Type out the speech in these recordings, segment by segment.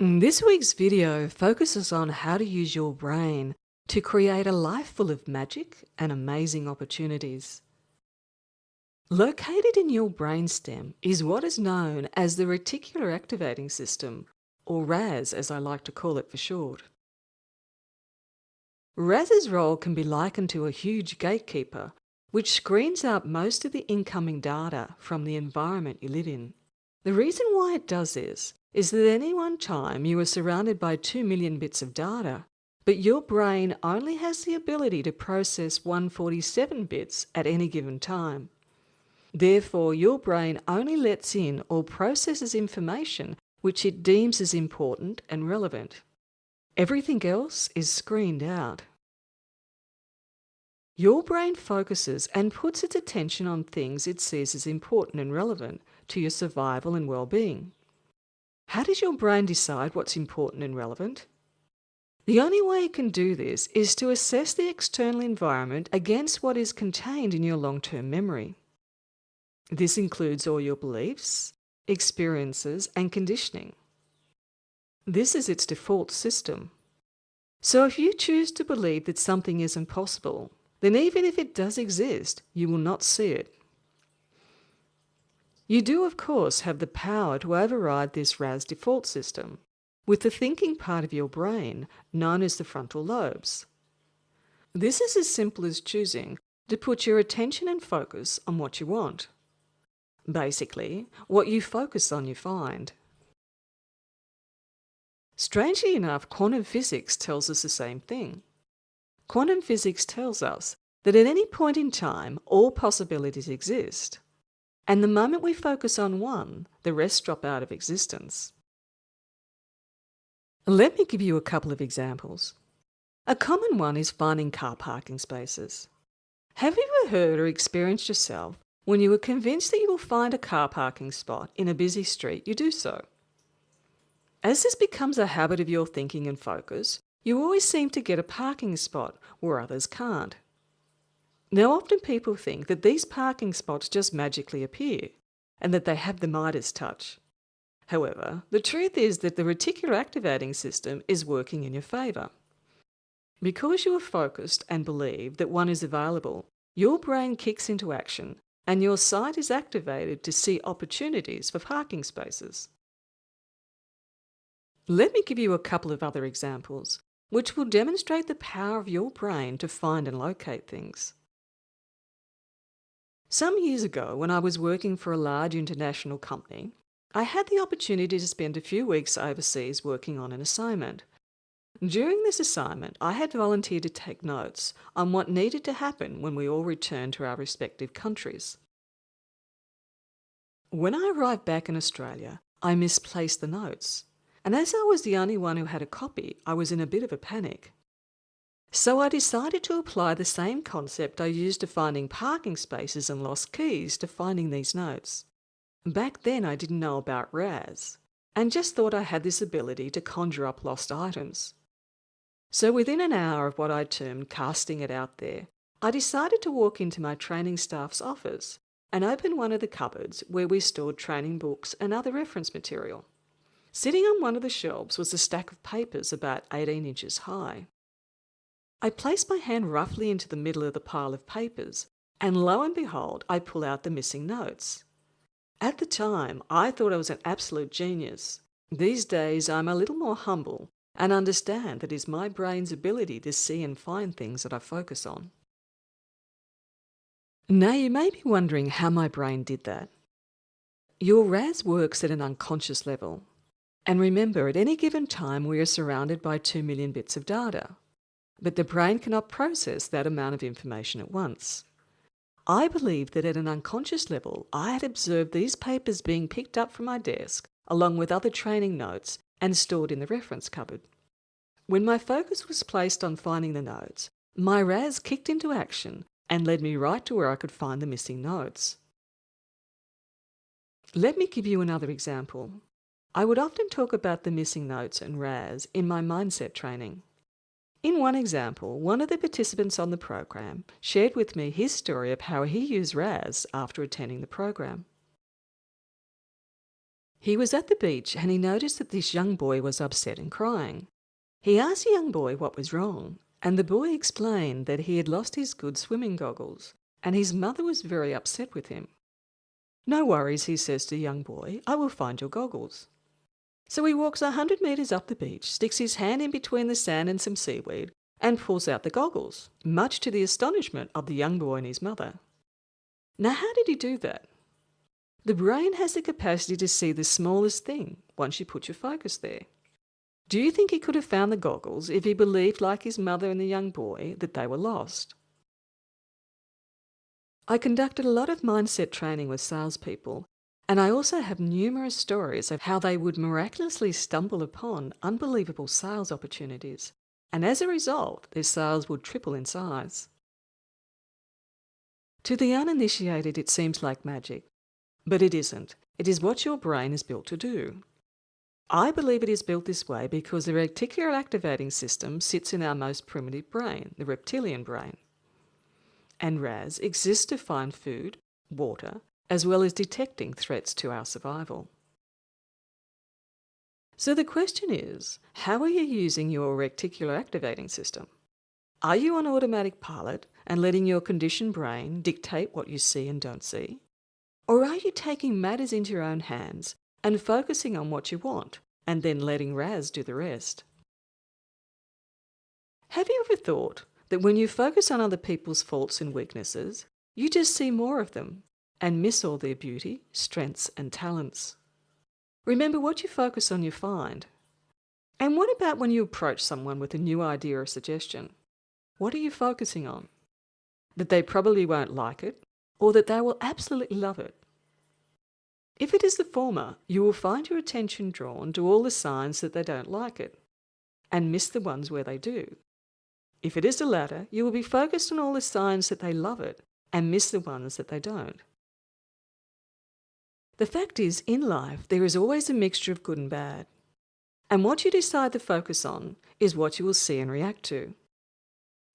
This week's video focuses on how to use your brain to create a life full of magic and amazing opportunities. Located in your brainstem is what is known as the Reticular Activating System, or RAS as I like to call it for short. RAS's role can be likened to a huge gatekeeper which screens out most of the incoming data from the environment you live in. The reason why it does this is that at any one time you are surrounded by 2 million bits of data, but your brain only has the ability to process 147 bits at any given time. Therefore, your brain only lets in or processes information which it deems as important and relevant. Everything else is screened out. Your brain focuses and puts its attention on things it sees as important and relevant to your survival and well-being. How does your brain decide what's important and relevant? The only way it can do this is to assess the external environment against what is contained in your long-term memory. This includes all your beliefs, experiences, and conditioning. This is its default system. So if you choose to believe that something isn't possible, then even if it does exist, you will not see it. You do, of course, have the power to override this RAS default system with the thinking part of your brain known as the frontal lobes. This is as simple as choosing to put your attention and focus on what you want. Basically, what you focus on you find. Strangely enough, quantum physics tells us the same thing. Quantum physics tells us that at any point in time, all possibilities exist. And the moment we focus on one, the rest drop out of existence. Let me give you a couple of examples. A common one is finding car parking spaces. Have you ever heard or experienced yourself when you are convinced that you will find a car parking spot in a busy street, you do so? As this becomes a habit of your thinking and focus, you always seem to get a parking spot where others can't. Now, often people think that these parking spots just magically appear and that they have the Midas touch. However, the truth is that the reticular activating system is working in your favour. Because you are focused and believe that one is available, your brain kicks into action and your sight is activated to see opportunities for parking spaces. Let me give you a couple of other examples, which will demonstrate the power of your brain to find and locate things. Some years ago, when I was working for a large international company, I had the opportunity to spend a few weeks overseas working on an assignment. During this assignment, I had volunteered to take notes on what needed to happen when we all returned to our respective countries. When I arrived back in Australia, I misplaced the notes, and as I was the only one who had a copy, I was in a bit of a panic. So I decided to apply the same concept I used to finding parking spaces and lost keys to finding these notes. Back then I didn't know about RAS, and just thought I had this ability to conjure up lost items. So within an hour of what I termed casting it out there, I decided to walk into my training staff's office and open one of the cupboards where we stored training books and other reference material. Sitting on one of the shelves was a stack of papers about 18 inches high. I placed my hand roughly into the middle of the pile of papers, and lo and behold, I pull out the missing notes. At the time, I thought I was an absolute genius. These days, I'm a little more humble and understand that it is my brain's ability to see and find things that I focus on. Now, you may be wondering how my brain did that. Your RAS works at an unconscious level. And remember, at any given time, we are surrounded by 2 million bits of data. But the brain cannot process that amount of information at once. I believe that at an unconscious level, I had observed these papers being picked up from my desk, along with other training notes, and stored in the reference cupboard. When my focus was placed on finding the notes, my RAS kicked into action and led me right to where I could find the missing notes. Let me give you another example. I would often talk about the missing notes and RAS in my mindset training. In one example, one of the participants on the program shared with me his story of how he used RAS after attending the program. He was at the beach and he noticed that this young boy was upset and crying. He asked the young boy what was wrong, and the boy explained that he had lost his good swimming goggles, and his mother was very upset with him. "No worries," he says to the young boy, "I will find your goggles." So he walks 100 metres up the beach, sticks his hand in between the sand and some seaweed, and pulls out the goggles, much to the astonishment of the young boy and his mother. Now, how did he do that? The brain has the capacity to see the smallest thing once you put your focus there. Do you think he could have found the goggles if he believed, like his mother and the young boy, that they were lost? I conducted a lot of mindset training with salespeople, and I also have numerous stories of how they would miraculously stumble upon unbelievable sales opportunities, and as a result, their sales would triple in size. To the uninitiated, it seems like magic, but it isn't. It is what your brain is built to do. I believe it is built this way because the reticular activating system sits in our most primitive brain, the reptilian brain. And RAS exists to find food, water, as well as detecting threats to our survival. So the question is, how are you using your reticular activating system? Are you on automatic pilot and letting your conditioned brain dictate what you see and don't see? Or are you taking matters into your own hands and focusing on what you want, and then letting RAS do the rest? Have you ever thought that when you focus on other people's faults and weaknesses, you just see more of them and miss all their beauty, strengths, and talents? Remember, what you focus on, you find. And what about when you approach someone with a new idea or suggestion? What are you focusing on? That they probably won't like it, or that they will absolutely love it? If it is the former, you will find your attention drawn to all the signs that they don't like it, and miss the ones where they do. If it is the latter, you will be focused on all the signs that they love it, and miss the ones that they don't. The fact is, in life, there is always a mixture of good and bad. And what you decide to focus on is what you will see and react to.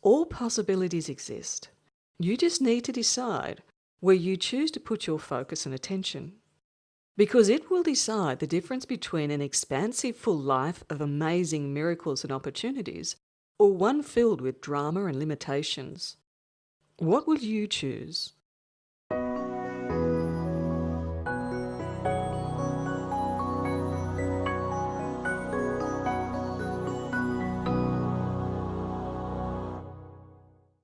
All possibilities exist. You just need to decide where you choose to put your focus and attention, because it will decide the difference between an expansive, full life of amazing miracles and opportunities or one filled with drama and limitations. What will you choose?